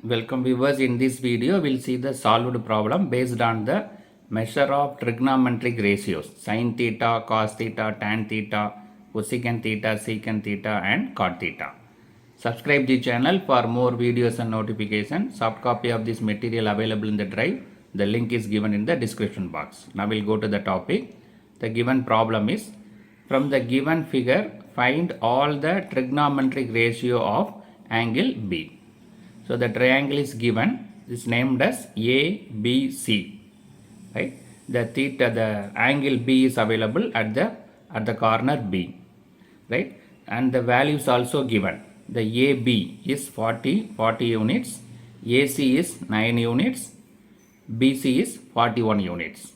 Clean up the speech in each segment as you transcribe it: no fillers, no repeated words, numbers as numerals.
Welcome viewers. In this video we'll see the solved problem based on the measure of trigonometric ratios sin theta, cos theta, tan theta, cosecant theta, secant theta and cot theta. Subscribe the channel for more videos and notifications. Soft copy of this material available in the drive. The link is given in the description box. Now we'll go to the topic. The given problem is, from the given figure find all the trigonometric ratio of angle B. So the triangle is given, is named as ABC, right? The theta, the angle B is available at the corner B, right? And the values also given. The AB is 40 units, AC is 9 units, BC is 41 units.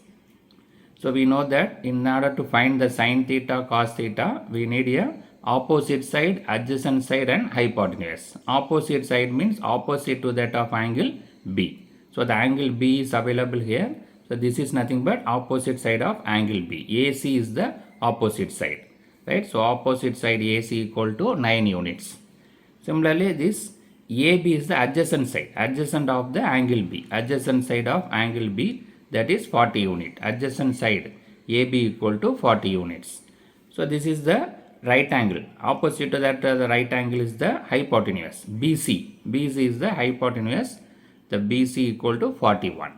So we know that in order to find the sin theta, cos theta, we need a opposite side, adjacent side and hypotenuse. Opposite side means opposite to that of angle B. So the angle B is available here. So this is nothing but opposite side of angle B. AC is the opposite side, right? So opposite side AC equal to 9 units. Similarly, this AB is the adjacent side, adjacent of the angle B. Adjacent side of angle B, that is 40 unit. Adjacent side AB equal to 40 units. So this is the right angle. Opposite to that the right angle is the hypotenuse BC. BC is the hypotenuse. The BC equal to 41,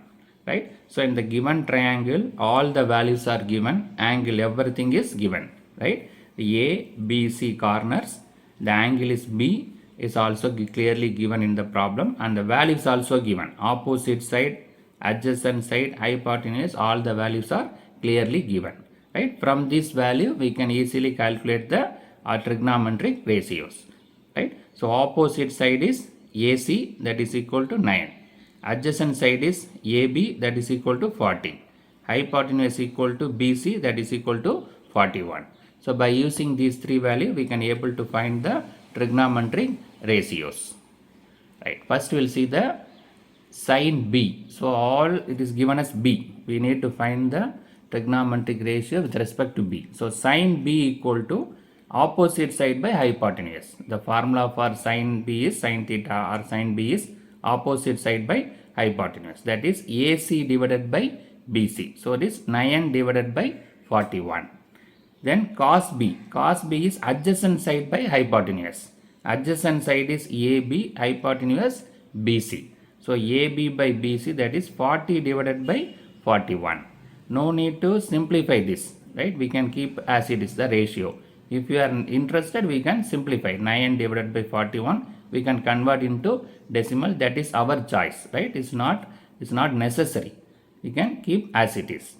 right? So in the given triangle all the values are given, angle everything is given, right? A, B, C corners, the angle is B is also clearly given in the problem, and the values also given. Opposite side, adjacent side, hypotenuse, all the values are clearly given. Right? From this value we can easily calculate the trigonometric ratios. Right? So opposite side is AC, that is equal to 9. Adjacent side is AB, that is equal to 40. Hypotenuse equal to BC, that is equal to 41. So by using these three values we can able to find the trigonometric ratios. Right? First we'll see the sin B. So all it is given as B. We need to find the trigonometric ratio with respect to B. So sin B equal to opposite side by hypotenuse. The formula for sin B is sin theta, or sin B is opposite side by hypotenuse. That is AC divided by BC. So it is 9 divided by 41. Then cos B. Cos B is adjacent side by hypotenuse. Adjacent side is AB, hypotenuse BC. So AB by BC, that is 40 divided by 41. No need to simplify this, right? We can keep as it is the ratio. If you are interested, we can simplify 9 divided by 41. We can convert into decimal. That is our choice, right? It's not necessary. We can keep as it is.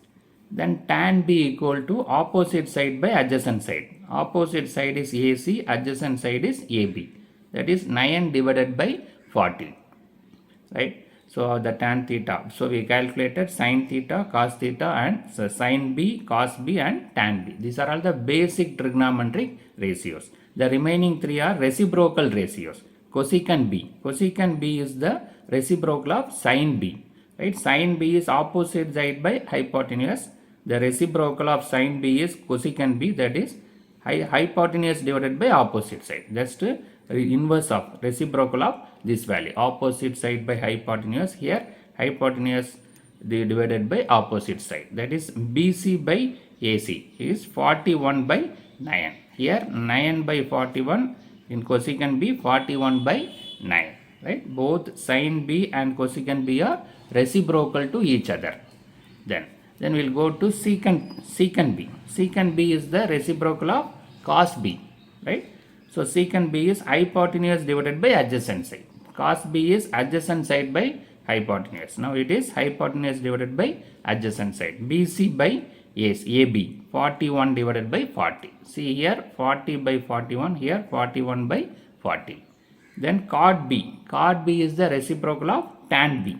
Then tan B equal to opposite side by adjacent side. Opposite side is AC, adjacent side is AB. That is 9 divided by 40, right? So the tan theta. So we calculated sin theta, cos theta and so sin B, cos B and tan B. These are all the basic trigonometric ratios. The remaining three are reciprocal ratios. Cosecant B. Cosecant B is the reciprocal of sin B. Right? Sin B is opposite side by hypotenuse. The reciprocal of sin B is cosecant B, that is hypotenuse divided by opposite side. That's the inverse of reciprocal of this value. Opposite side by hypotenuse. Here hypotenuse divided by opposite side. That is BC by AC is 41 by 9. Here 9 by 41, in cosecant B 41 by 9. Right? Both sin B and cosecant B are reciprocal to each other. Then we'll go to secant B. Secant B is the reciprocal of cos B. Right? So secant B is hypotenuse divided by adjacent side. Cos B is adjacent side by hypotenuse. Now it is hypotenuse divided by adjacent side. BC by AB. 41 divided by 40. See here 40 by 41. Here 41 by 40. Then cot B. Cot B is the reciprocal of tan B.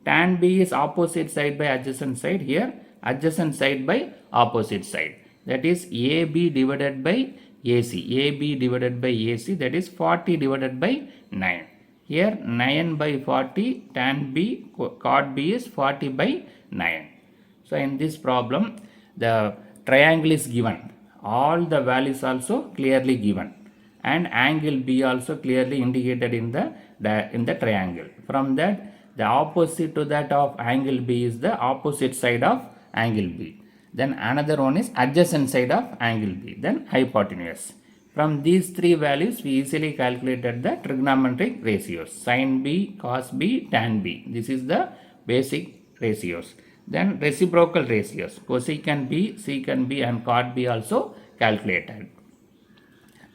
Tan B is opposite side by adjacent side. Here adjacent side by opposite side. That is AB divided by AC. AB divided by AC, that is 40 divided by 9. Here 9 by 40, tan B, cot B is 40 by 9. So in this problem the triangle is given. All the values also clearly given. And angle B also clearly indicated in the in the triangle. From that, the opposite to that of angle B is the opposite side of angle B. Then another one is adjacent side of angle B. Then hypotenuse. From these three values, we easily calculated the trigonometric ratios. Sin B, cos B, tan B. This is the basic ratios. Then reciprocal ratios. Cosecant B, secant B and cot B also calculated.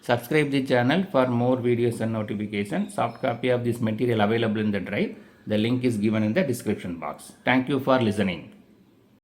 Subscribe the channel for more videos and notifications. Soft copy of this material available in the drive. The link is given in the description box. Thank you for listening.